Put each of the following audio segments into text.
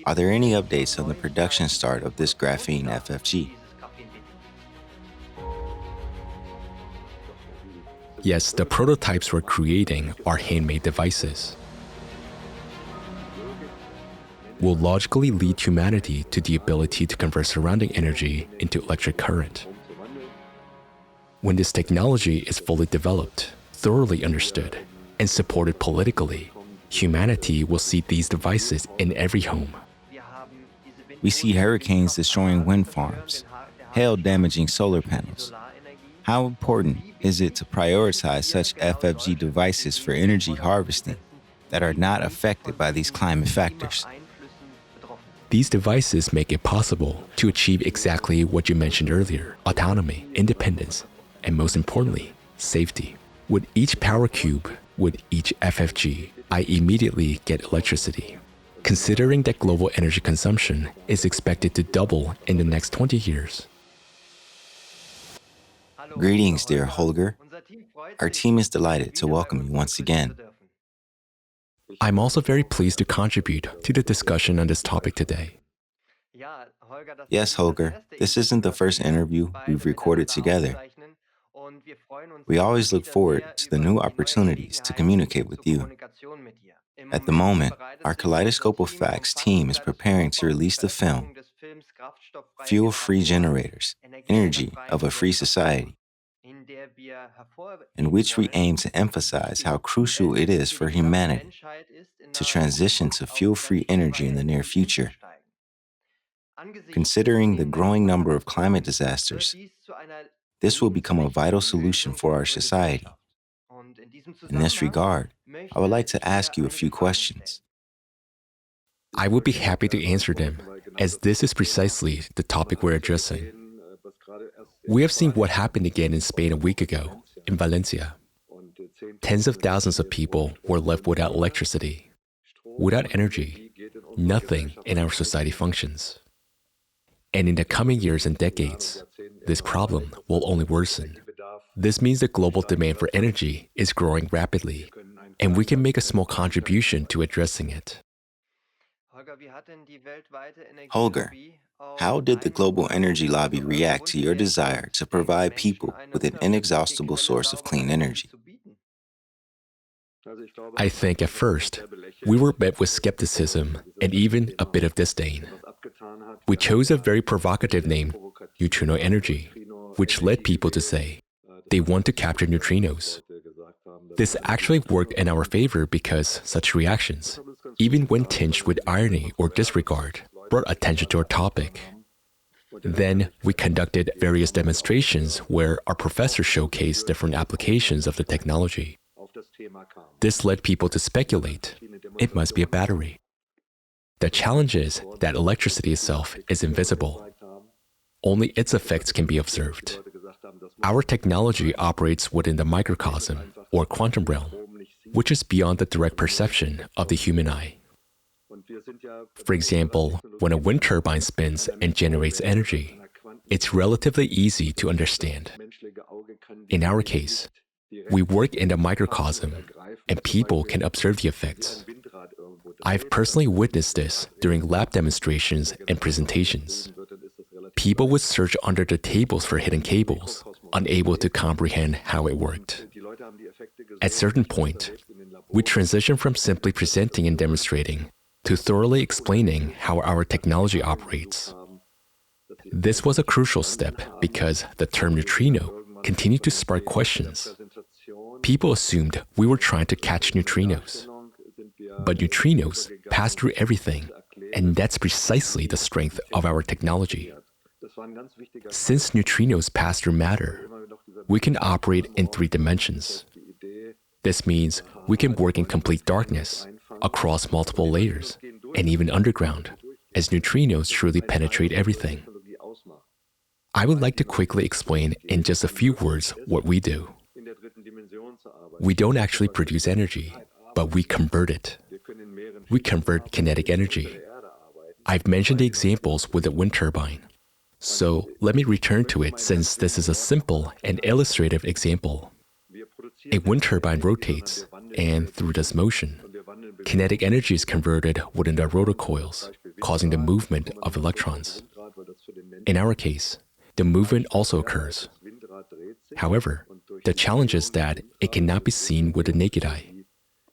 Are there any updates on the production start of this graphene FFG? Yes, the prototypes we're creating are handmade devices. Will logically lead humanity to the ability to convert surrounding energy into electric current. When this technology is fully developed, thoroughly understood, and supported politically, humanity will see these devices in every home. We see hurricanes destroying wind farms, hail damaging solar panels. How important is it to prioritize such FFG devices for energy harvesting that are not affected by these climate factors? These devices make it possible to achieve exactly what you mentioned earlier: autonomy, independence, and most importantly, safety. With each Powercube, with each FFG, I immediately get electricity. Considering that global energy consumption is expected to double in the next 20 years. Greetings, dear Holger. Our team is delighted to welcome you once again. I'm also very pleased to contribute to the discussion on this topic today. Yes, Holger, this isn't the first interview we've recorded together. We always look forward to the new opportunities to communicate with you. At the moment, our Kaleidoscope of Facts team is preparing to release the film, Fuel-Free Generators, Energy of a Free Society, in which we aim to emphasize how crucial it is for humanity to transition to fuel-free energy in the near future. Considering the growing number of climate disasters, this will become a vital solution for our society. In this regard, I would like to ask you a few questions. I would be happy to answer them, as this is precisely the topic we're addressing. We have seen what happened again in Spain a week ago, in Valencia. Tens of thousands of people were left without electricity. Without energy, nothing in our society functions. And in the coming years and decades, this problem will only worsen. This means the global demand for energy is growing rapidly, and we can make a small contribution to addressing it. Holger, how did the global energy lobby react to your desire to provide people with an inexhaustible source of clean energy? I think at first, we were met with skepticism and even a bit of disdain. We chose a very provocative name, neutrino energy, which led people to say they want to capture neutrinos. This actually worked in our favor because such reactions, even when tinged with irony or disregard, brought attention to our topic. Then we conducted various demonstrations where our professors showcased different applications of the technology. This led people to speculate it must be a battery. The challenge is that electricity itself is invisible. Only its effects can be observed. Our technology operates within the microcosm, or quantum realm, which is beyond the direct perception of the human eye. For example, when a wind turbine spins and generates energy, it's relatively easy to understand. In our case, we work in the microcosm, and people can observe the effects. I've personally witnessed this during lab demonstrations and presentations. People would search under the tables for hidden cables, unable to comprehend how it worked. At a certain point, we transitioned from simply presenting and demonstrating to thoroughly explaining how our technology operates. This was a crucial step because the term neutrino continued to spark questions. People assumed we were trying to catch neutrinos. But neutrinos pass through everything, and that's precisely the strength of our technology. Since neutrinos pass through matter, we can operate in 3 dimensions. This means we can work in complete darkness, across multiple layers, and even underground, as neutrinos truly penetrate everything. I would like to quickly explain in just a few words what we do. We don't actually produce energy, but we convert it. We convert kinetic energy. I've mentioned the examples with the wind turbine. So let me return to it since this is a simple and illustrative example. A wind turbine rotates, and through this motion, kinetic energy is converted within the rotor coils, causing the movement of electrons. In our case, the movement also occurs. However, the challenge is that it cannot be seen with the naked eye.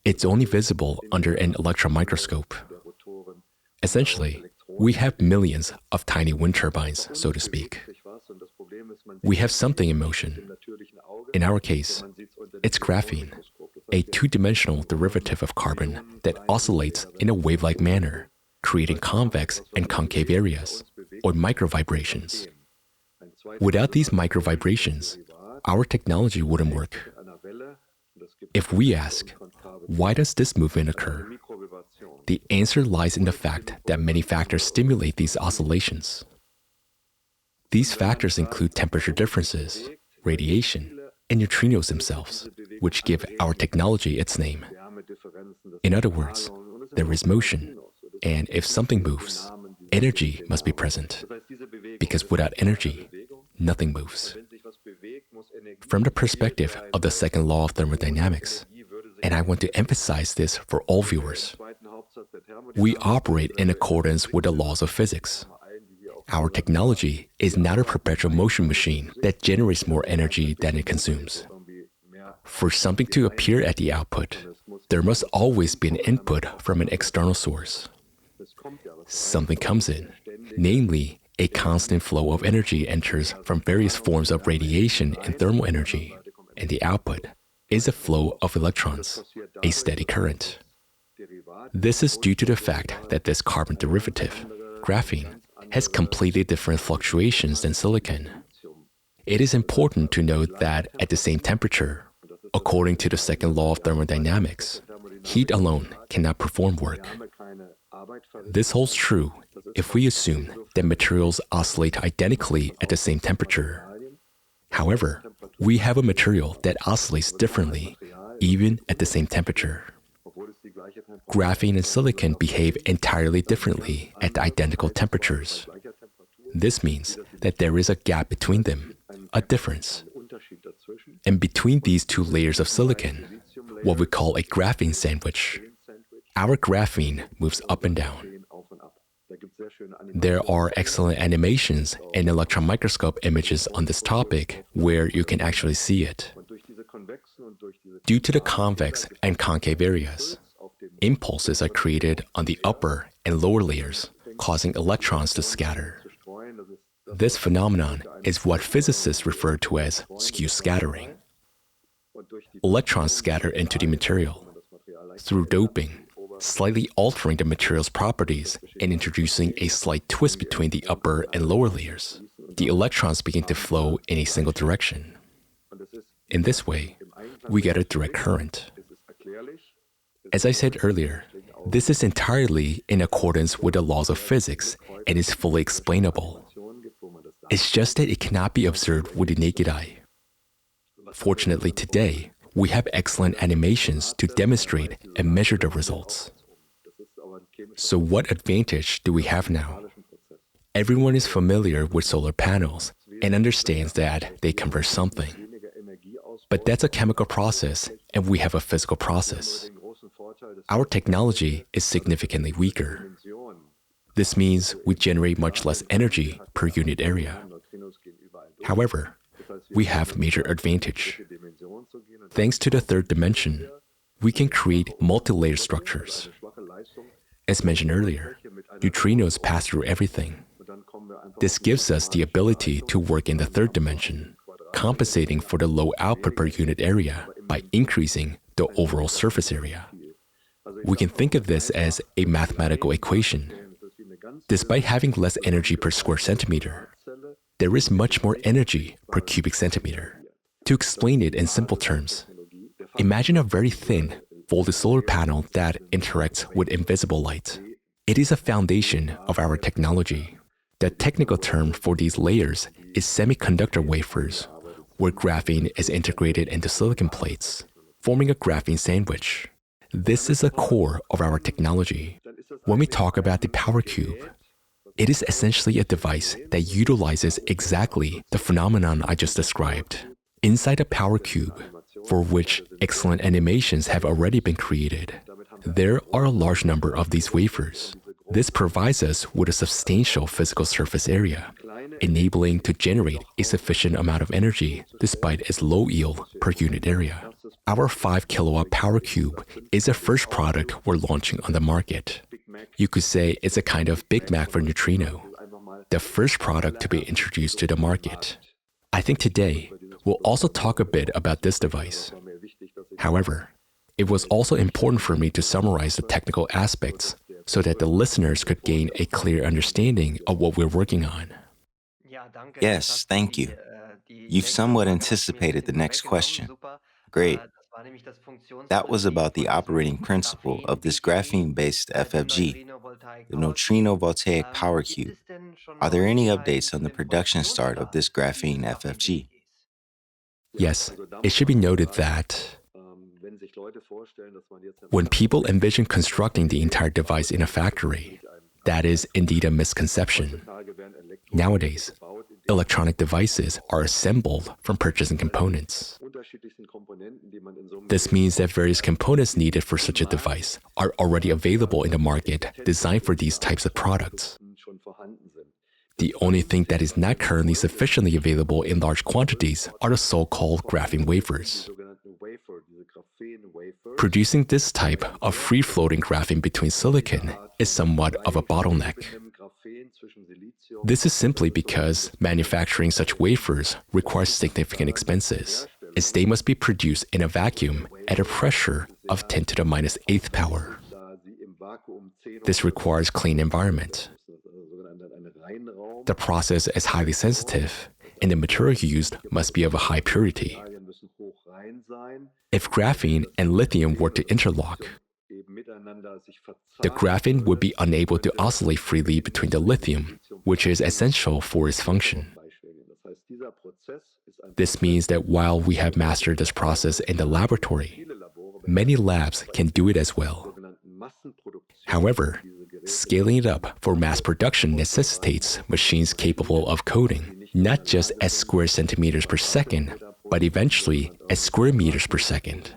It's only visible under an electron microscope. Essentially, we have millions of tiny wind turbines, so to speak. We have something in motion. In our case, it's graphene, a two-dimensional derivative of carbon that oscillates in a wave-like manner, creating convex and concave areas, or microvibrations. Without these microvibrations, our technology wouldn't work. If we ask, why does this movement occur? The answer lies in the fact that many factors stimulate these oscillations. These factors include temperature differences, radiation, and neutrinos themselves, which give our technology its name. In other words, there is motion, and if something moves, energy must be present, because without energy, nothing moves. From the perspective of the second law of thermodynamics, and I want to emphasize this for all viewers, we operate in accordance with the laws of physics. Our technology is not a perpetual motion machine that generates more energy than it consumes. For something to appear at the output, there must always be an input from an external source. Something comes in, namely, a constant flow of energy enters from various forms of radiation and thermal energy, and the output is a flow of electrons, a steady current. This is due to the fact that this carbon derivative, graphene, has completely different fluctuations than silicon. It is important to note that at the same temperature, according to the second law of thermodynamics, heat alone cannot perform work. This holds true if we assume that materials oscillate identically at the same temperature. However, we have a material that oscillates differently, even at the same temperature. Graphene and silicon behave entirely differently at the identical temperatures. This means that there is a gap between them, a difference. And between these two layers of silicon, what we call a graphene sandwich, our graphene moves up and down. There are excellent animations and electron microscope images on this topic where you can actually see it. Due to the convex and concave areas, impulses are created on the upper and lower layers, causing electrons to scatter. This phenomenon is what physicists refer to as skew scattering. Electrons scatter into the material through doping, slightly altering the material's properties and introducing a slight twist between the upper and lower layers. The electrons begin to flow in a single direction. In this way, we get a direct current. As I said earlier, this is entirely in accordance with the laws of physics and is fully explainable. It's just that it cannot be observed with the naked eye. Fortunately, today, we have excellent animations to demonstrate and measure the results. So what advantage do we have now? Everyone is familiar with solar panels and understands that they convert something. But that's a chemical process, and we have a physical process. Our technology is significantly weaker. This means we generate much less energy per unit area. However, we have major advantage. Thanks to the third dimension, we can create multi-layer structures. As mentioned earlier, neutrinos pass through everything. This gives us the ability to work in the third dimension, compensating for the low output per unit area by increasing the overall surface area. We can think of this as a mathematical equation. Despite having less energy per square centimeter, there is much more energy per cubic centimeter. To explain it in simple terms, imagine a very thin, folded solar panel that interacts with invisible light. It is a foundation of our technology. The technical term for these layers is semiconductor wafers, where graphene is integrated into silicon plates, forming a graphene sandwich. This is the core of our technology. When we talk about the Powercube, it is essentially a device that utilizes exactly the phenomenon I just described. Inside a Powercube, for which excellent animations have already been created, there are a large number of these wafers. This provides us with a substantial physical surface area, enabling to generate a sufficient amount of energy despite its low yield per unit area. Our 5 kilowatt Powercube is the first product we're launching on the market. You could say it's a kind of Big Mac for Neutrino, the first product to be introduced to the market. I think today we'll also talk a bit about this device. However, it was also important for me to summarize the technical aspects so that the listeners could gain a clear understanding of what we're working on. Yes, thank you. You've somewhat anticipated the next question. Great. That was about the operating principle of this graphene-based FFG, the Neutrinovoltaic Powercube. Are there any updates on the production start of this graphene FFG? Yes, it should be noted that when people envision constructing the entire device in a factory, that is indeed a misconception. Nowadays, electronic devices are assembled from purchasing components. This means that various components needed for such a device are already available in the market designed for these types of products. The only thing that is not currently sufficiently available in large quantities are the so-called graphene wafers. Producing this type of free-floating graphene between silicon is somewhat of a bottleneck. This is simply because manufacturing such wafers requires significant expenses, as they must be produced in a vacuum at a pressure of 10 to the minus 8th power. This requires clean environment. The process is highly sensitive, and the material used must be of a high purity. If graphene and lithium were to interlock, the graphene would be unable to oscillate freely between the lithium, which is essential for its function. This means that while we have mastered this process in the laboratory, many labs can do it as well. However, scaling it up for mass production necessitates machines capable of coding not just at square centimeters per second, but eventually at square meters per second.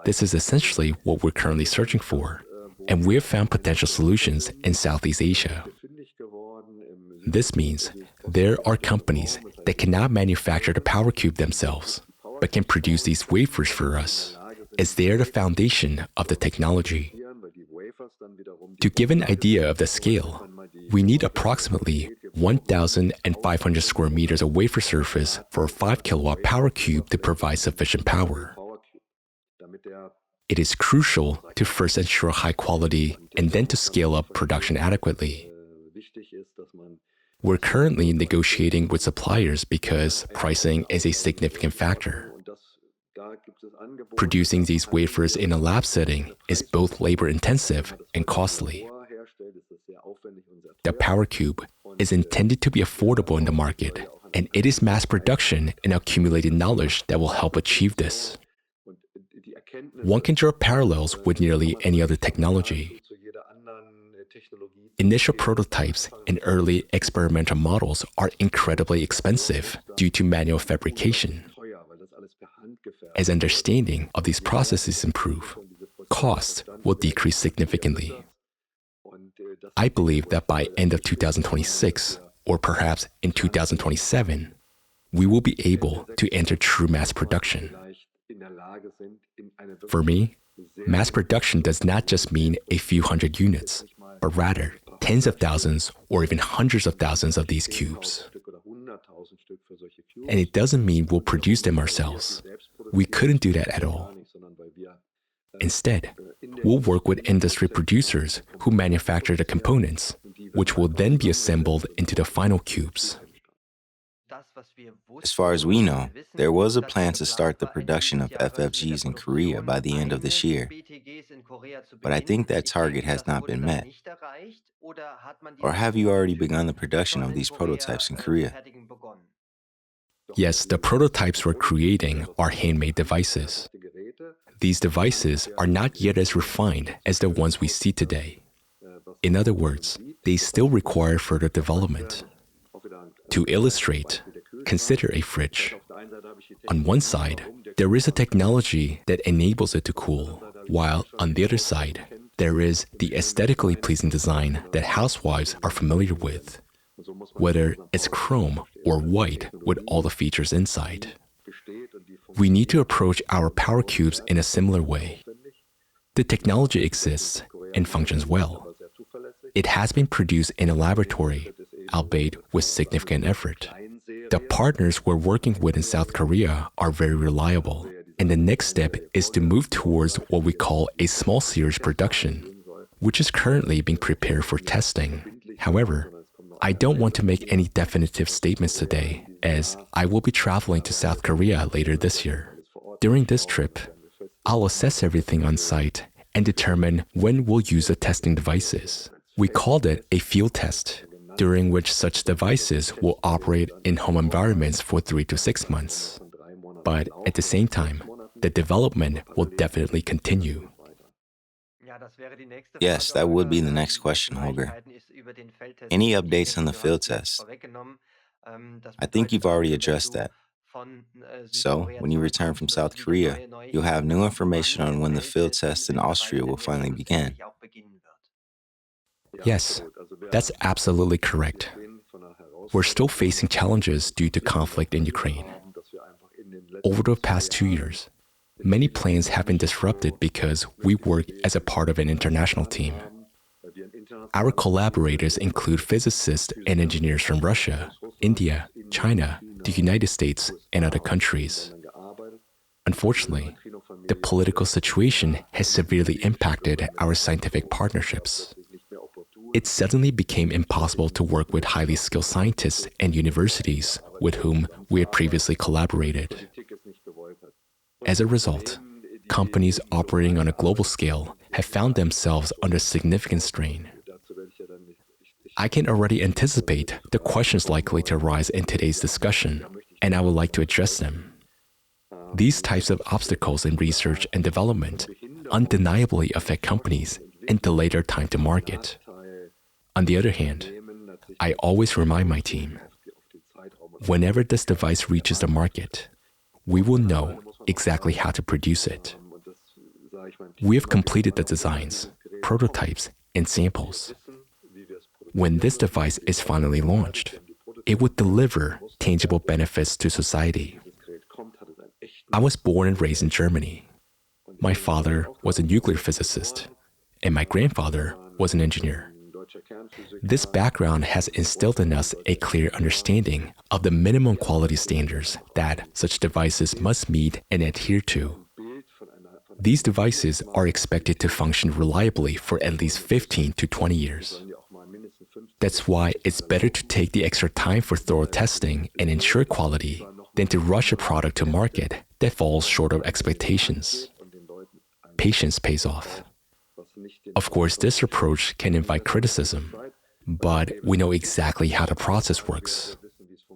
This is essentially what we're currently searching for, and we have found potential solutions in Southeast Asia. This means there are companies that cannot manufacture the Powercube themselves, but can produce these wafers for us, as they are the foundation of the technology. To give an idea of the scale, we need approximately 1,500 square meters of wafer surface for a 5 kilowatt Powercube to provide sufficient power. It is crucial to first ensure high quality and then to scale up production adequately. We're currently negotiating with suppliers because pricing is a significant factor. Producing these wafers in a lab setting is both labor-intensive and costly. The Powercube is intended to be affordable in the market, and it is mass production and accumulated knowledge that will help achieve this. One can draw parallels with nearly any other technology. Initial prototypes and early experimental models are incredibly expensive due to manual fabrication. As understanding of these processes improve, costs will decrease significantly. I believe that by end of 2026, or perhaps in 2027, we will be able to enter true mass production. For me, mass production does not just mean a few hundred units, but rather tens of thousands or even hundreds of thousands of these cubes. And it doesn't mean we'll produce them ourselves. We couldn't do that at all. Instead, we'll work with industry producers who manufacture the components, which will then be assembled into the final cubes. As far as we know, there was a plan to start the production of FFGs in Korea by the end of this year. But I think that target has not been met. Or have you already begun the production of these prototypes in Korea? Yes, the prototypes we're creating are handmade devices. These devices are not yet as refined as the ones we see today. In other words, they still require further development. To illustrate, consider a fridge. On one side, there is a technology that enables it to cool, while on the other side, There is the aesthetically pleasing design that housewives are familiar with, whether it's chrome or white with all the features inside. We need to approach our power cubes in a similar way. The technology exists and functions well. It has been produced in a laboratory, albeit with significant effort. The partners we're working with in South Korea are very reliable, and the next step is to move towards what we call a small series production, which is currently being prepared for testing. However, I don't want to make any definitive statements today, as I will be traveling to South Korea later this year. During this trip, I'll assess everything on site and determine when we'll use the testing devices. We called it a field test, during which such devices will operate in home environments for 3 to 6 months. But at the same time, the development will definitely continue. Yes, that would be the next question, Holger. Any updates on the field test? I think you've already addressed that. So, when you return from South Korea, you'll have new information on when the field test in Austria will finally begin. Yes, that's absolutely correct. We're still facing challenges due to conflict in Ukraine. Over the past 2 years, many plans have been disrupted because we work as a part of an international team. Our collaborators include physicists and engineers from Russia, India, China, the United States, and other countries. Unfortunately, the political situation has severely impacted our scientific partnerships. It suddenly became impossible to work with highly skilled scientists and universities with whom we had previously collaborated. As a result, companies operating on a global scale have found themselves under significant strain. I can already anticipate the questions likely to arise in today's discussion, and I would like to address them. These types of obstacles in research and development undeniably affect companies and delay their time to market. On the other hand, I always remind my team, whenever this device reaches the market, we will know exactly how to produce it. We have completed the designs, prototypes, and samples. When this device is finally launched, it would deliver tangible benefits to society. I was born and raised in Germany. My father was a nuclear physicist, and my grandfather was an engineer. This background has instilled in us a clear understanding of the minimum quality standards that such devices must meet and adhere to. These devices are expected to function reliably for at least 15 to 20 years. That's why it's better to take the extra time for thorough testing and ensure quality than to rush a product to market that falls short of expectations. Patience pays off. Of course, this approach can invite criticism, but we know exactly how the process works.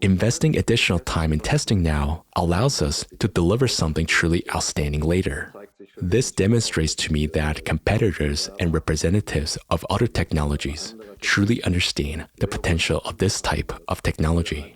Investing additional time in testing now allows us to deliver something truly outstanding later. This demonstrates to me that competitors and representatives of other technologies truly understand the potential of this type of technology.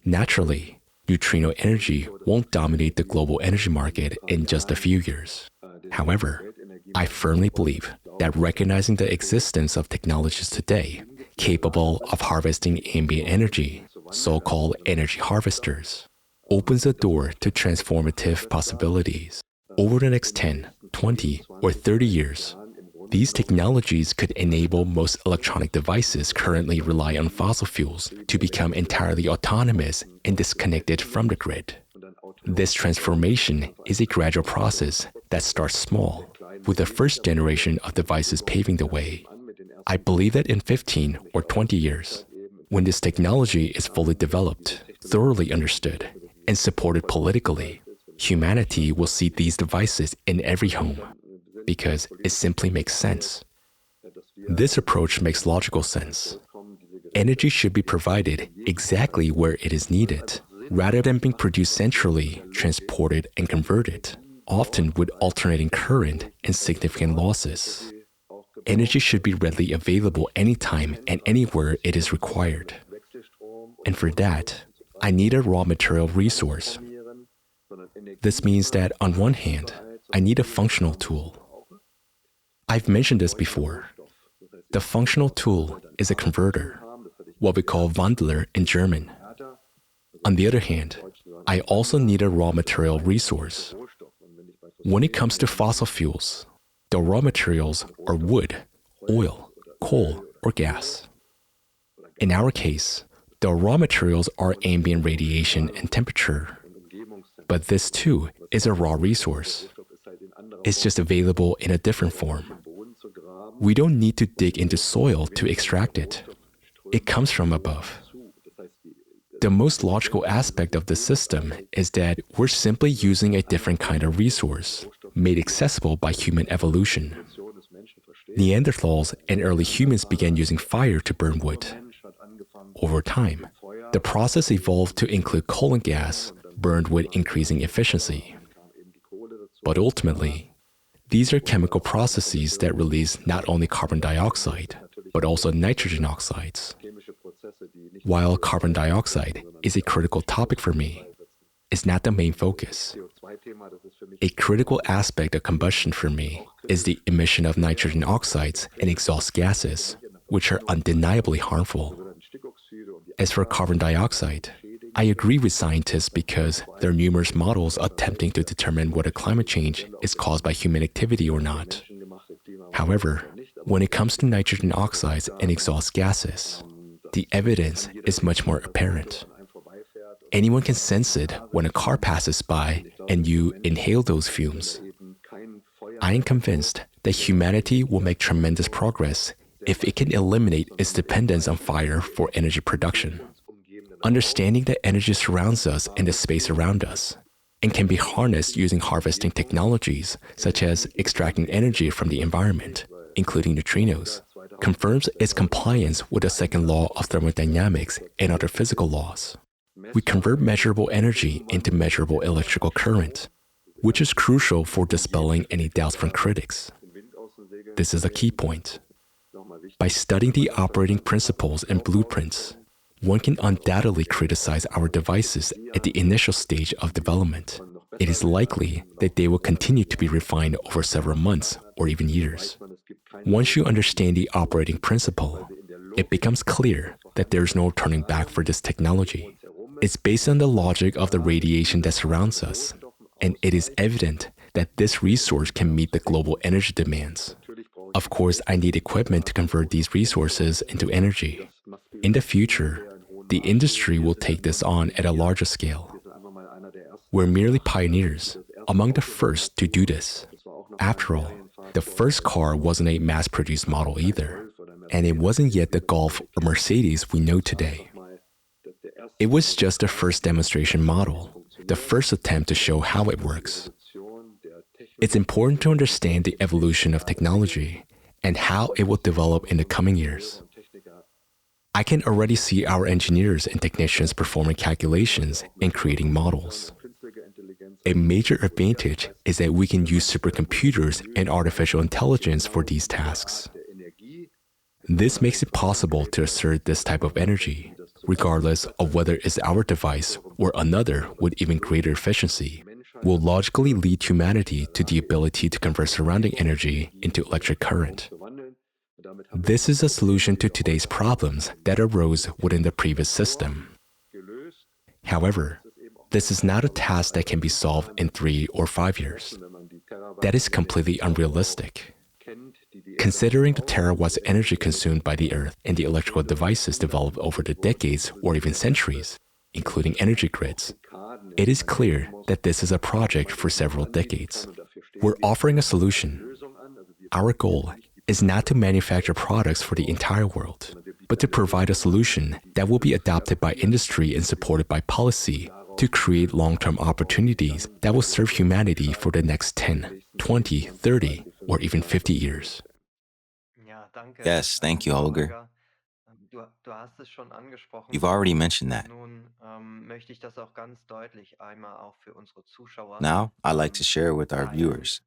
Naturally, neutrino energy won't dominate the global energy market in just a few years. However, I firmly believe that recognizing the existence of technologies today capable of harvesting ambient energy, so-called energy harvesters, opens the door to transformative possibilities. Over the next 10, 20, or 30 years, these technologies could enable most electronic devices currently rely on fossil fuels to become entirely autonomous and disconnected from the grid. This transformation is a gradual process that starts small, with the first generation of devices paving the way. I believe that in 15 or 20 years, when this technology is fully developed, thoroughly understood, and supported politically, humanity will see these devices in every home, because it simply makes sense. This approach makes logical sense. Energy should be provided exactly where it is needed, rather than being produced centrally, transported, and converted, often with alternating current and significant losses. Energy should be readily available anytime and anywhere it is required. And for that, I need a raw material resource. This means that on one hand, I need a functional tool. I've mentioned this before. The functional tool is a converter, what we call Wandler in German. On the other hand, I also need a raw material resource. When it comes to fossil fuels, the raw materials are wood, oil, coal, or gas. In our case, the raw materials are ambient radiation and temperature, but this too is a raw resource. It's just available in a different form. We don't need to dig into soil to extract it. It comes from above. The most logical aspect of the system is that we're simply using a different kind of resource, made accessible by human evolution. Neanderthals and early humans began using fire to burn wood. Over time, the process evolved to include coal and gas, burned with increasing efficiency. But ultimately, these are chemical processes that release not only carbon dioxide, but also nitrogen oxides. While carbon dioxide is a critical topic for me, it's not the main focus. A critical aspect of combustion for me is the emission of nitrogen oxides and exhaust gases, which are undeniably harmful. As for carbon dioxide, I agree with scientists because there are numerous models attempting to determine whether climate change is caused by human activity or not. However, when it comes to nitrogen oxides and exhaust gases, the evidence is much more apparent. Anyone can sense it when a car passes by and you inhale those fumes. I am convinced that humanity will make tremendous progress if it can eliminate its dependence on fire for energy production. Understanding that energy surrounds us and the space around us, and can be harnessed using harvesting technologies such as extracting energy from the environment, including neutrinos, confirms its compliance with the second law of thermodynamics and other physical laws. We convert measurable energy into measurable electrical current, which is crucial for dispelling any doubts from critics. This is a key point. By studying the operating principles and blueprints, one can undoubtedly criticize our devices at the initial stage of development. It is likely that they will continue to be refined over several months or even years. Once you understand the operating principle, it becomes clear that there is no turning back for this technology. It's based on the logic of the radiation that surrounds us, and it is evident that this resource can meet the global energy demands. Of course, I need equipment to convert these resources into energy. In the future, the industry will take this on at a larger scale. We're merely pioneers, among the first to do this. After all, the first car wasn't a mass-produced model either, and it wasn't yet the Golf or Mercedes we know today. It was just the first demonstration model, the first attempt to show how it works. It's important to understand the evolution of technology and how it will develop in the coming years. I can already see our engineers and technicians performing calculations and creating models. A major advantage is that we can use supercomputers and artificial intelligence for these tasks. This makes it possible to assert this type of energy, regardless of whether it's our device or another with even greater efficiency, will logically lead humanity to the ability to convert surrounding energy into electric current. This is a solution to today's problems that arose within the previous system. However, this is not a task that can be solved in 3 or 5 years. That is completely unrealistic. Considering the terawatts energy consumed by the Earth and the electrical devices developed over the decades or even centuries, including energy grids, it is clear that this is a project for several decades. We're offering a solution. Our goal is not to manufacture products for the entire world, but to provide a solution that will be adopted by industry and supported by policy to create long-term opportunities that will serve humanity for the next 10, 20, 30, or even 50 years. Yes, thank you, Holger. You've already mentioned that. Now, I'd like to share with our viewers.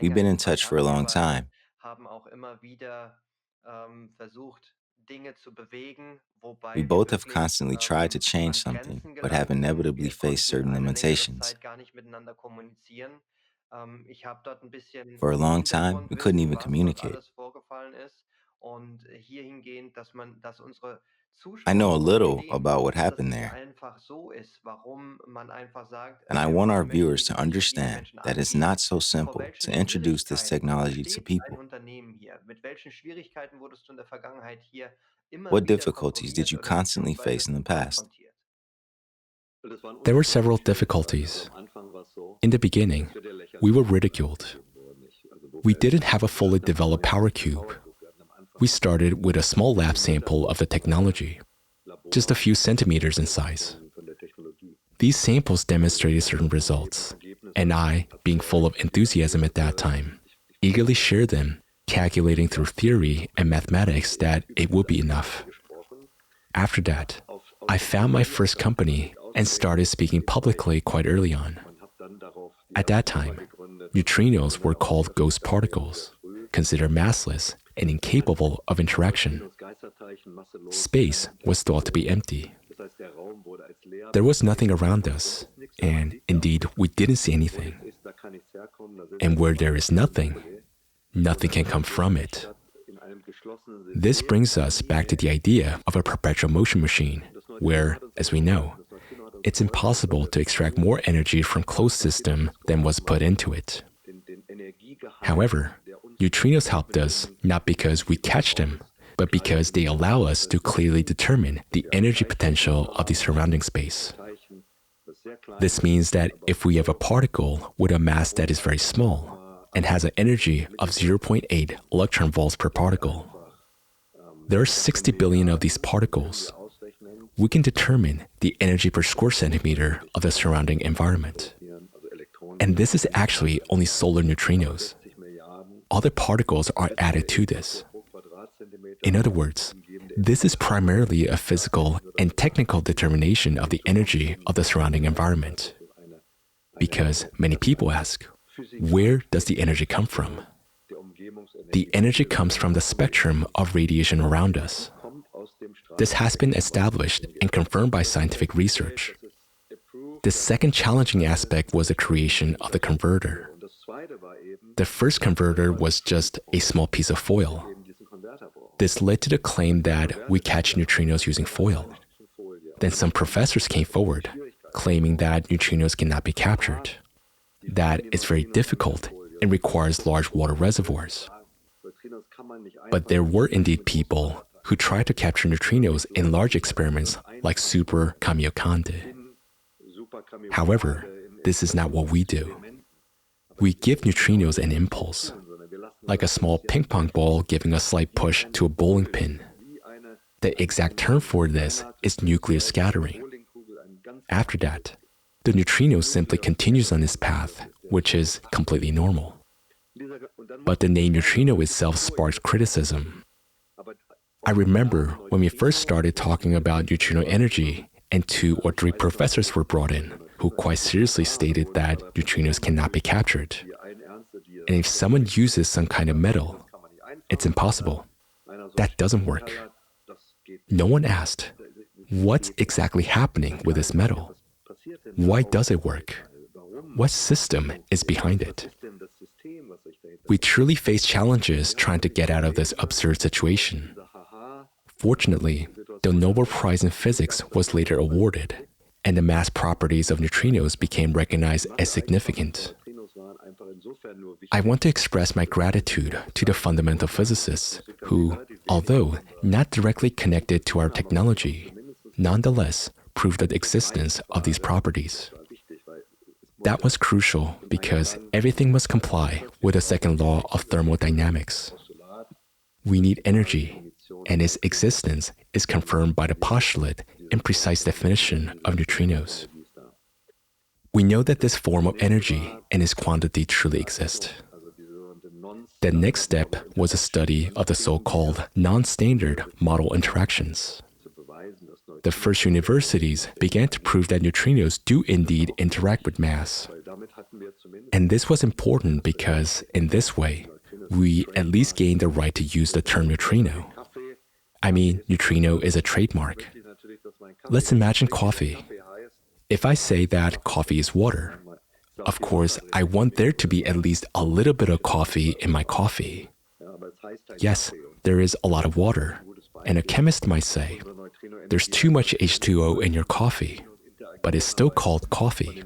We've been in touch for a long time. We both have constantly tried to change something, but have inevitably faced certain limitations. For a long time, we couldn't even communicate. I know a little about what happened there, and I want our viewers to understand that it's not so simple to introduce this technology to people. What difficulties did you constantly face in the past? There were several difficulties. In the beginning, we were ridiculed. We didn't have a fully developed power cube. We started with a small lab sample of the technology, just a few centimeters in size. These samples demonstrated certain results, and I, being full of enthusiasm at that time, eagerly shared them, calculating through theory and mathematics that it would be enough. After that, I found my first company and started speaking publicly quite early on. At that time, neutrinos were called ghost particles, considered massless and incapable of interaction. Space was thought to be empty. There was nothing around us, and indeed, we didn't see anything. And where there is nothing, nothing can come from it. This brings us back to the idea of a perpetual motion machine, where, as we know, it's impossible to extract more energy from closed system than was put into it. However, neutrinos helped us not because we catch them, but because they allow us to clearly determine the energy potential of the surrounding space. This means that if we have a particle with a mass that is very small and has an energy of 0.8 electron volts per particle, there are 60 billion of these particles. We can determine the energy per square centimeter of the surrounding environment. And this is actually only solar neutrinos. Other particles are added to this. In other words, this is primarily a physical and technical determination of the energy of the surrounding environment. Because many people ask, where does the energy come from? The energy comes from the spectrum of radiation around us. This has been established and confirmed by scientific research. The second challenging aspect was the creation of the converter. The first converter was just a small piece of foil. This led to the claim that we catch neutrinos using foil. Then some professors came forward, claiming that neutrinos cannot be captured, that it's very difficult and requires large water reservoirs. But there were indeed people who tried to capture neutrinos in large experiments like Super Kamiokande. However, this is not what we do. We give neutrinos an impulse, like a small ping pong ball giving a slight push to a bowling pin. The exact term for this is nuclear scattering. After that, the neutrino simply continues on its path, which is completely normal. But the name neutrino itself sparks criticism. I remember when we first started talking about neutrino energy, and 2 or 3 professors were brought in who quite seriously stated that neutrinos cannot be captured. And if someone uses some kind of metal, it's impossible. That doesn't work. No one asked, what's exactly happening with this metal? Why does it work? What system is behind it? We truly face challenges trying to get out of this absurd situation. Fortunately, the Nobel Prize in Physics was later awarded, and the mass properties of neutrinos became recognized as significant. I want to express my gratitude to the fundamental physicists who, although not directly connected to our technology, nonetheless proved the existence of these properties. That was crucial because everything must comply with the second law of thermodynamics. We need energy, and its existence is confirmed by the postulate and precise definition of neutrinos. We know that this form of energy and its quantity truly exist. The next step was a study of the so-called non-standard model interactions. The first universities began to prove that neutrinos do indeed interact with mass. And this was important because, in this way, we at least gained the right to use the term neutrino. I mean, neutrino is a trademark. Let's imagine coffee. If I say that coffee is water, Of course, I want there to be at least a little bit of coffee in my coffee. Yes, there is a lot of water, and a chemist might say, there's too much H2O in your coffee, but it's still called coffee.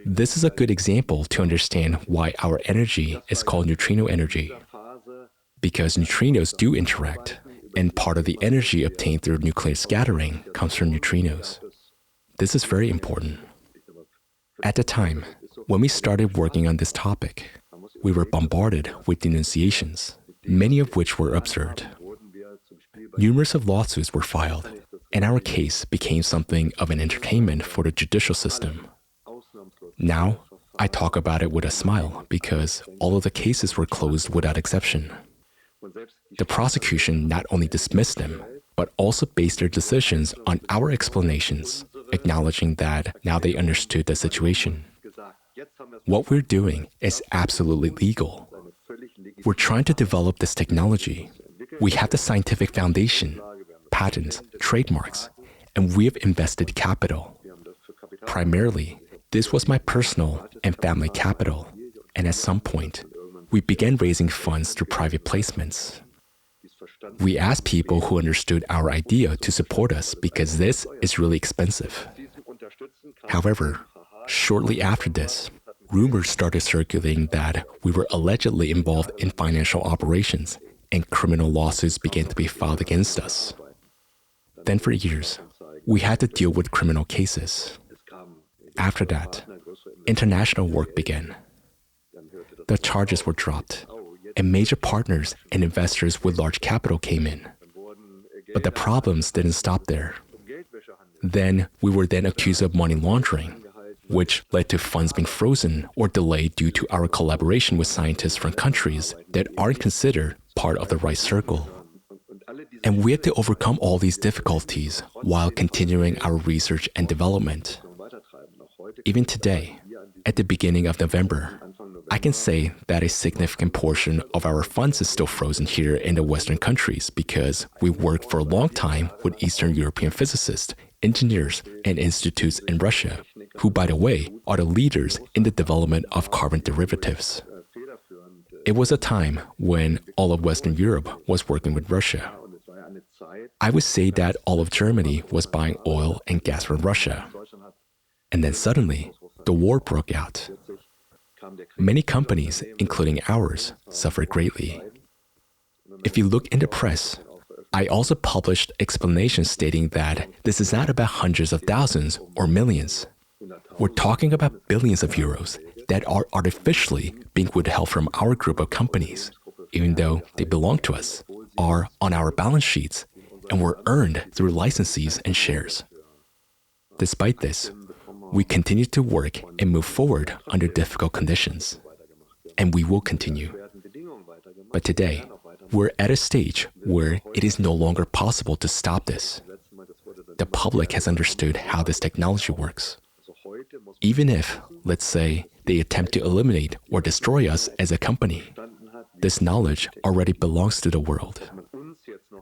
This is a good example to understand why our energy is called neutrino energy, because neutrinos do interact, and part of the energy obtained through nuclear scattering comes from neutrinos. This is very important. At the time, when we started working on this topic, we were bombarded with denunciations, many of which were absurd. Numerous of lawsuits were filed, and our case became something of an entertainment for the judicial system. Now, I talk about it with a smile because all of the cases were closed without exception. The prosecution not only dismissed them, but also based their decisions on our explanations, acknowledging that now they understood the situation. What we're doing is absolutely legal. We're trying to develop this technology. We have the scientific foundation, patents, trademarks, and we have invested capital. Primarily, this was my personal and family capital, and at some point, we began raising funds through private placements. We asked people who understood our idea to support us because this is really expensive. However, shortly after this, rumors started circulating that we were allegedly involved in financial operations and criminal lawsuits began to be filed against us. Then for years, we had to deal with criminal cases. After that, international work began. The charges were dropped, and major partners and investors with large capital came in. But the problems didn't stop there. Then we were accused of money laundering, which led to funds being frozen or delayed due to our collaboration with scientists from countries that aren't considered part of the right circle. And we had to overcome all these difficulties while continuing our research and development. Even today, at the beginning of November, I can say that a significant portion of our funds is still frozen here in the Western countries because we worked for a long time with Eastern European physicists, engineers, and institutes in Russia, who, by the way, are the leaders in the development of carbon derivatives. It was a time when all of Western Europe was working with Russia. I would say that all of Germany was buying oil and gas from Russia. And then suddenly, the war broke out. Many companies, including ours, suffered greatly. If you look in the press, I also published explanations stating that this is not about hundreds of thousands or millions. We're talking about billions of euros that are artificially being withheld from our group of companies, even though they belong to us, are on our balance sheets, and were earned through licensees and shares. Despite this, we continue to work and move forward under difficult conditions, and we will continue. But today, we're at a stage where it is no longer possible to stop this. The public has understood how this technology works. Even if, let's say, they attempt to eliminate or destroy us as a company, this knowledge already belongs to the world.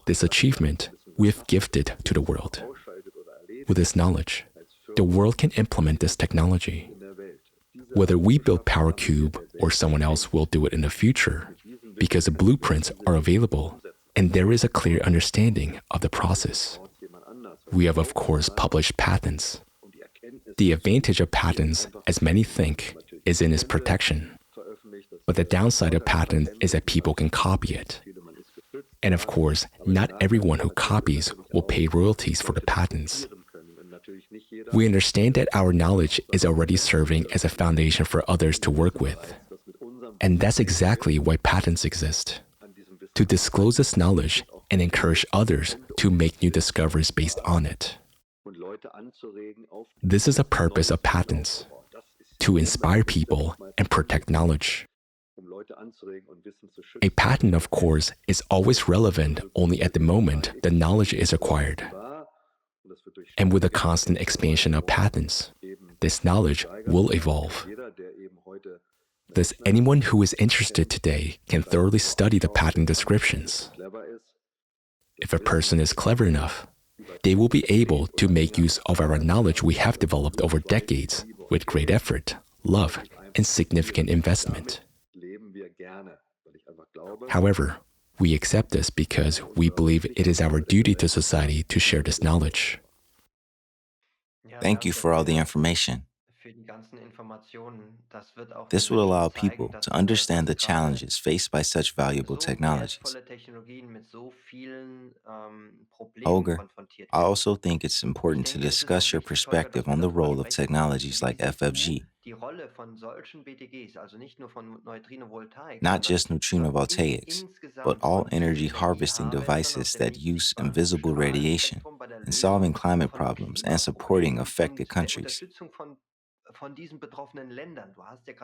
This achievement we have gifted to the world. With this knowledge, the world can implement this technology. Whether we build Powercube or someone else will do it in the future, because the blueprints are available and there is a clear understanding of the process. We have, of course, published patents. The advantage of patents, as many think, is in its protection. But the downside of patent is that people can copy it. And of course, not everyone who copies will pay royalties for the patents. We understand that our knowledge is already serving as a foundation for others to work with. And that's exactly why patents exist. To disclose this knowledge and encourage others to make new discoveries based on it. This is the purpose of patents, to inspire people and protect knowledge. A patent, of course, is always relevant only at the moment the knowledge is acquired. And with the constant expansion of patents, this knowledge will evolve. Thus, anyone who is interested today can thoroughly study the patent descriptions. If a person is clever enough, they will be able to make use of our knowledge we have developed over decades with great effort, love, and significant investment. However, we accept this because we believe it is our duty to society to share this knowledge. Thank you for all the information. This will allow people to understand the challenges faced by such valuable technologies. Holger, I also think it's important to discuss your perspective on the role of technologies like FFG, not just neutrinovoltaics, but all energy harvesting devices that use invisible radiation in solving climate problems and supporting affected countries.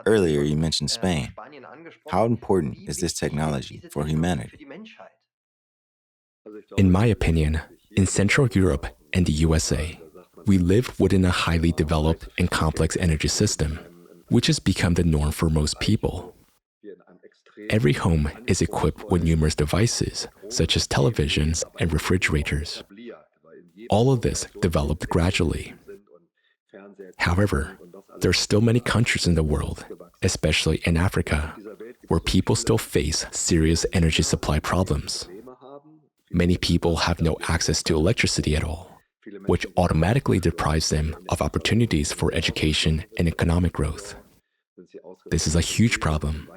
Earlier, you mentioned Spain. How important is this technology for humanity? In my opinion, in Central Europe and the USA, we live within a highly developed and complex energy system, which has become the norm for most people. Every home is equipped with numerous devices, such as televisions and refrigerators. All of this developed gradually. However, there are still many countries in the world, especially in Africa, where people still face serious energy supply problems. Many people have no access to electricity at all, which automatically deprives them of opportunities for education and economic growth. This is a huge problem.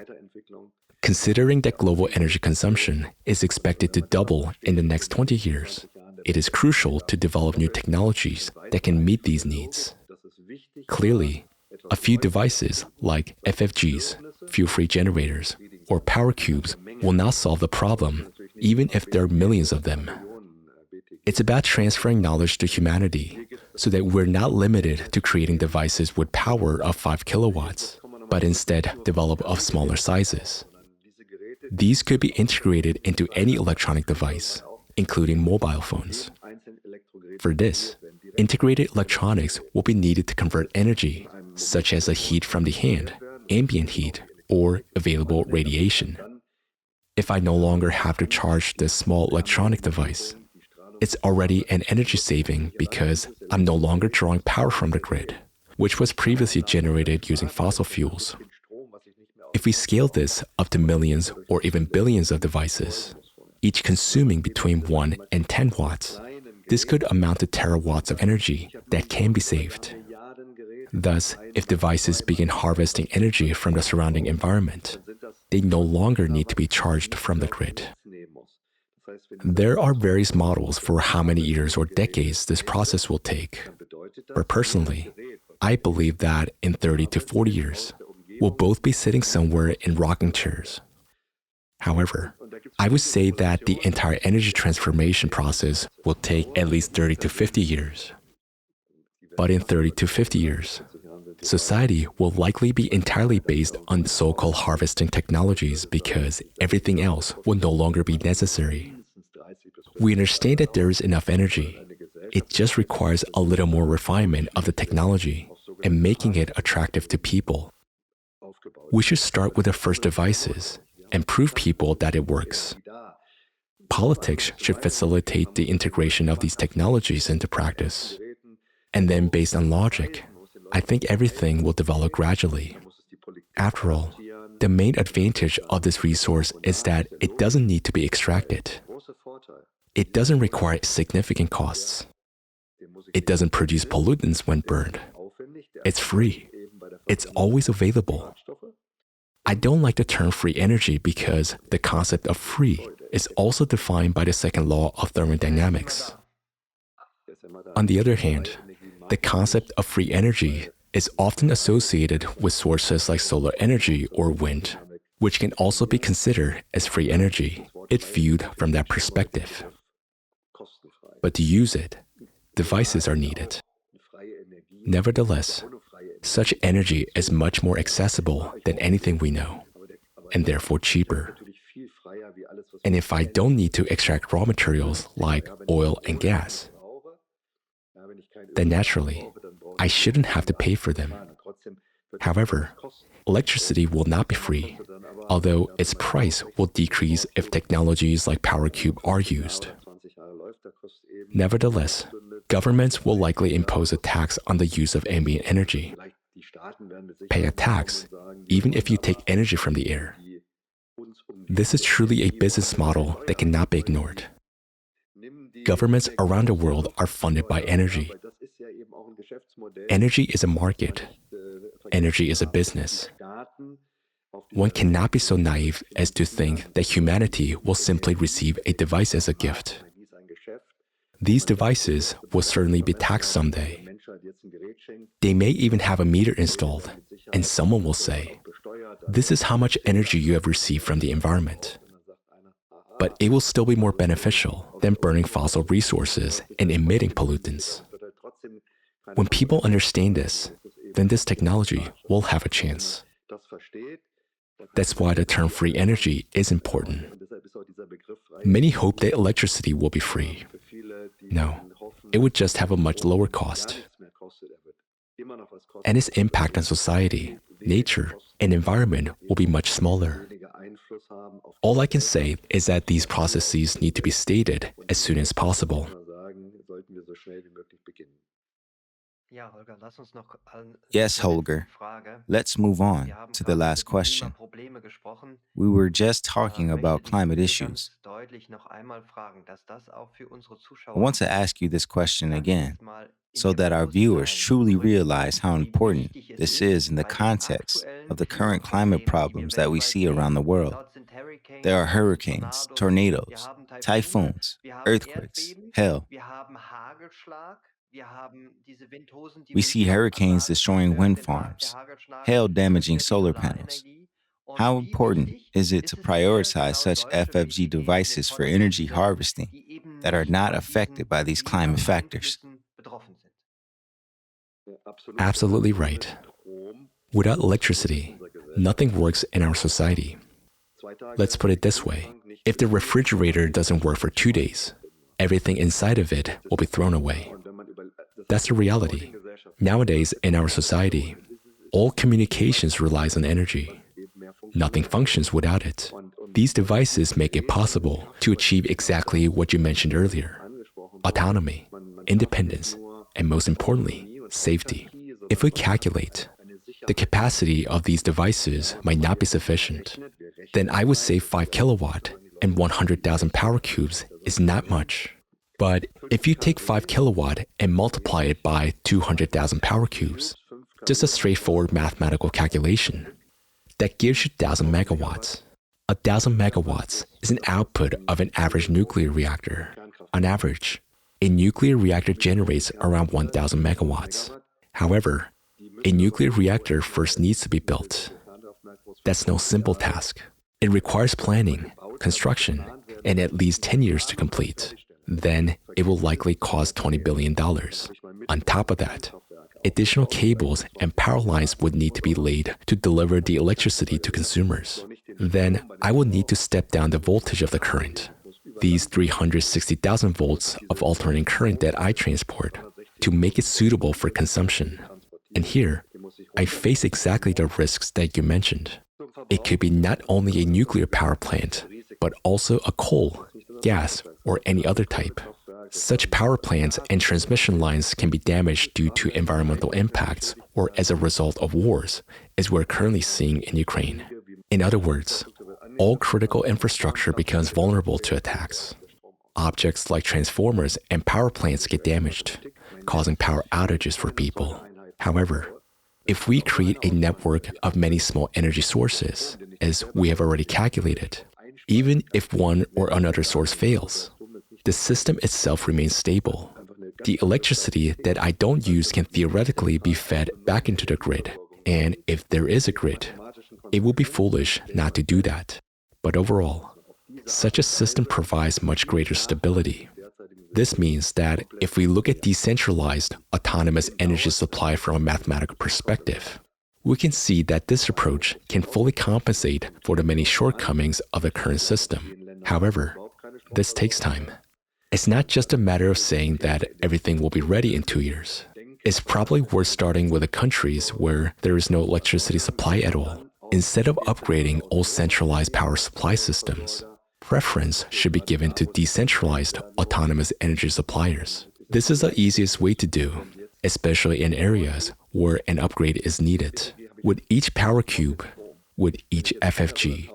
Considering that global energy consumption is expected to double in the next 20 years, it is crucial to develop new technologies that can meet these needs. Clearly, a few devices like FFGs, fuel-free generators, or power cubes will not solve the problem, even if there are millions of them. It's about transferring knowledge to humanity so that we're not limited to creating devices with power of 5 kilowatts, but instead develop of smaller sizes. These could be integrated into any electronic device, including mobile phones. For this, integrated electronics will be needed to convert energy, such as the heat from the hand, ambient heat, or available radiation. If I no longer have to charge this small electronic device, it's already an energy saving because I'm no longer drawing power from the grid, which was previously generated using fossil fuels. If we scale this up to millions or even billions of devices, each consuming between 1 and 10 watts, this could amount to terawatts of energy that can be saved. Thus, if devices begin harvesting energy from the surrounding environment, they no longer need to be charged from the grid. There are various models for how many years or decades this process will take. But personally, I believe that in 30 to 40 years, we'll both be sitting somewhere in rocking chairs. However, I would say that the entire energy transformation process will take at least 30 to 50 years. But in 30 to 50 years, society will likely be entirely based on so-called harvesting technologies because everything else will no longer be necessary. We understand that there is enough energy. It just requires a little more refinement of the technology and making it attractive to people. We should start with the first devices and prove people that it works. Politics should facilitate the integration of these technologies into practice. And then based on logic, I think everything will develop gradually. After all, the main advantage of this resource is that it doesn't need to be extracted. It doesn't require significant costs. It doesn't produce pollutants when burned. It's free. It's always available. I don't like the term free energy because the concept of free is also defined by the second law of thermodynamics. On the other hand, the concept of free energy is often associated with sources like solar energy or wind, which can also be considered as free energy if viewed from that perspective. But to use it, devices are needed. Nevertheless, such energy is much more accessible than anything we know, and therefore cheaper. And if I don't need to extract raw materials like oil and gas, then naturally, I shouldn't have to pay for them. However, electricity will not be free, although its price will decrease if technologies like Powercube are used. Nevertheless, governments will likely impose a tax on the use of ambient energy. pay a tax, even if you take energy from the air. This is truly a business model that cannot be ignored. Governments around the world are funded by energy. Energy is a market. Energy is a business. One cannot be so naive as to think that humanity will simply receive a device as a gift. These devices will certainly be taxed someday. They may even have a meter installed, and someone will say, "This is how much energy you have received from the environment." But it will still be more beneficial than burning fossil resources and emitting pollutants. When people understand this, then this technology will have a chance. That's why the term free energy is important. Many hope that electricity will be free. No, it would just have a much lower cost. And its impact on society, nature, and environment will be much smaller. All I can say is that these processes need to be stated as soon as possible. Yes, Holger. Let's move on to the last question. We were just talking about climate issues. I want to ask you this question again, so that our viewers truly realize how important this is in the context of the current climate problems that we see around the world. There are hurricanes, tornadoes, typhoons, earthquakes, hail. We see hurricanes destroying wind farms, hail damaging solar panels. How important is it to prioritize such FFG devices for energy harvesting that are not affected by these climate factors? Absolutely right. Without electricity, nothing works in our society. Let's put it this way. If the refrigerator doesn't work for 2 days, everything inside of it will be thrown away. That's the reality. Nowadays, in our society, all communications relies on energy. Nothing functions without it. These devices make it possible to achieve exactly what you mentioned earlier: autonomy, independence, and most importantly, safety. If we calculate the capacity of these devices might not be sufficient, then I would say 5 kilowatt and 100,000 power cubes is not much. But if you take 5 kilowatt and multiply it by 200,000 power cubes, just a straightforward mathematical calculation, that gives you 1,000 megawatts. 1,000 megawatts is an output of an average nuclear reactor. On average, a nuclear reactor generates around 1,000 megawatts. However, a nuclear reactor first needs to be built. That's no simple task. It requires planning, construction, and at least 10 years to complete. Then it will likely cost $20 billion. On top of that, additional cables and power lines would need to be laid to deliver the electricity to consumers. Then I will need to step down the voltage of the current, these 360,000 volts of alternating current that I transport, to make it suitable for consumption. And here, I face exactly the risks that you mentioned. It could be not only a nuclear power plant, but also a coal, gas, or any other type. Such power plants and transmission lines can be damaged due to environmental impacts or as a result of wars, as we're currently seeing in Ukraine. In other words, all critical infrastructure becomes vulnerable to attacks. Objects like transformers and power plants get damaged, causing power outages for people. However, if we create a network of many small energy sources, as we have already calculated, even if one or another source fails, the system itself remains stable. The electricity that I don't use can theoretically be fed back into the grid, and if there is a grid, it would be foolish not to do that. But overall, such a system provides much greater stability. This means that if we look at decentralized, autonomous energy supply from a mathematical perspective, we can see that this approach can fully compensate for the many shortcomings of the current system. However, this takes time. It's not just a matter of saying that everything will be ready in 2 years. It's probably worth starting with the countries where there is no electricity supply at all. Instead of upgrading old centralized power supply systems, preference should be given to decentralized, autonomous energy suppliers. This is the easiest way to do, especially in areas where an upgrade is needed. With each power cube, with each FFG,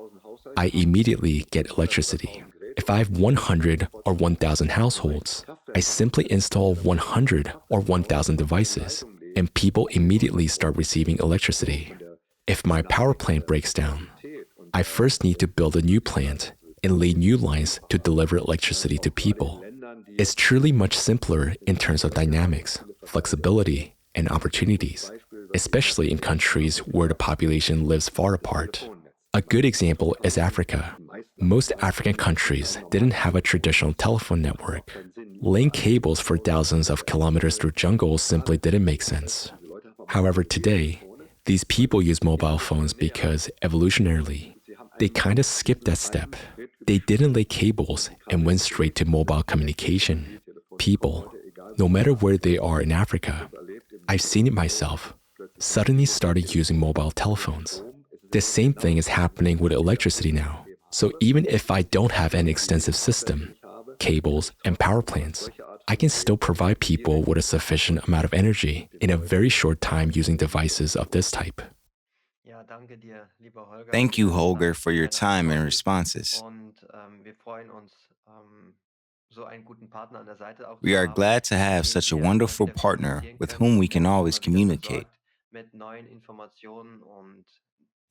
I immediately get electricity. If I have 100 or 1,000 households, I simply install 100 or 1,000 devices, and people immediately start receiving electricity. If my power plant breaks down, I first need to build a new plant and lay new lines to deliver electricity to people. It's truly much simpler in terms of dynamics, flexibility, and opportunities, especially in countries where the population lives far apart. A good example is Africa. Most African countries didn't have a traditional telephone network. Laying cables for thousands of kilometers through jungles simply didn't make sense. However, today, these people use mobile phones because evolutionarily, they kind of skipped that step. They didn't lay cables and went straight to mobile communication. People, no matter where they are in Africa, I've seen it myself, suddenly started using mobile telephones. The same thing is happening with electricity now. So even if I don't have an extensive system, cables, and power plants, I can still provide people with a sufficient amount of energy in a very short time using devices of this type. Thank you, Holger, for your time and responses. We are glad to have such a wonderful partner with whom we can always communicate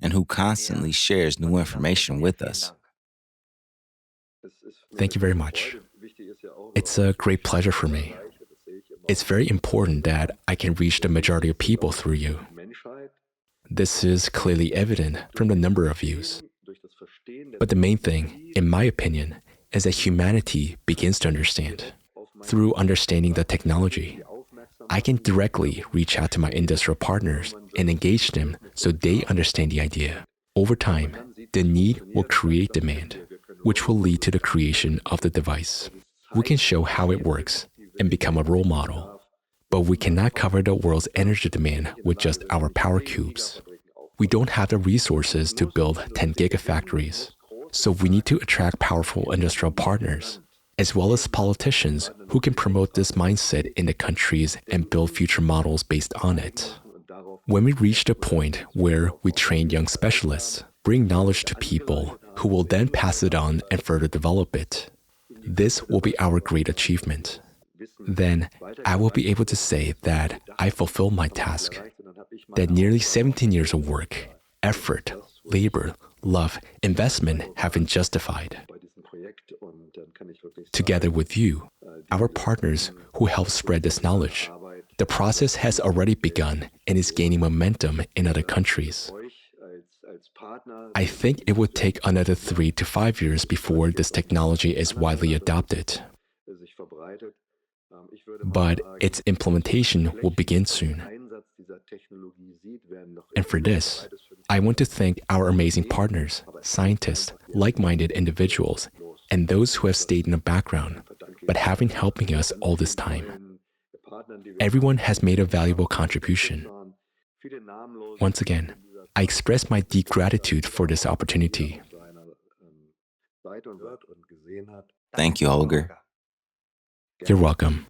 and who constantly shares new information with us. Thank you very much. It's a great pleasure for me. It's very important that I can reach the majority of people through you. This is clearly evident from the number of views. But the main thing, in my opinion, is that humanity begins to understand. Through understanding the technology, I can directly reach out to my industrial partners and engage them so they understand the idea. Over time, the need will create demand, which will lead to the creation of the device. We can show how it works and become a role model, but we cannot cover the world's energy demand with just our power cubes. We don't have the resources to build 10 gigafactories, so we need to attract powerful industrial partners, as well as politicians who can promote this mindset in the countries and build future models based on it. When we reach the point where we train young specialists, bring knowledge to people who will then pass it on and further develop it, this will be our great achievement. Then I will be able to say that I fulfilled my task, that nearly 17 years of work, effort, labor, love, investment have been justified. Together with you, our partners who help spread this knowledge, the process has already begun and is gaining momentum in other countries. I think it would take another 3 to 5 years before this technology is widely adopted. But its implementation will begin soon. And for this, I want to thank our amazing partners, scientists, like-minded individuals, and those who have stayed in the background, but have been helping us all this time. Everyone has made a valuable contribution. Once again, I express my deep gratitude for this opportunity. Thank you, Holger. You're welcome.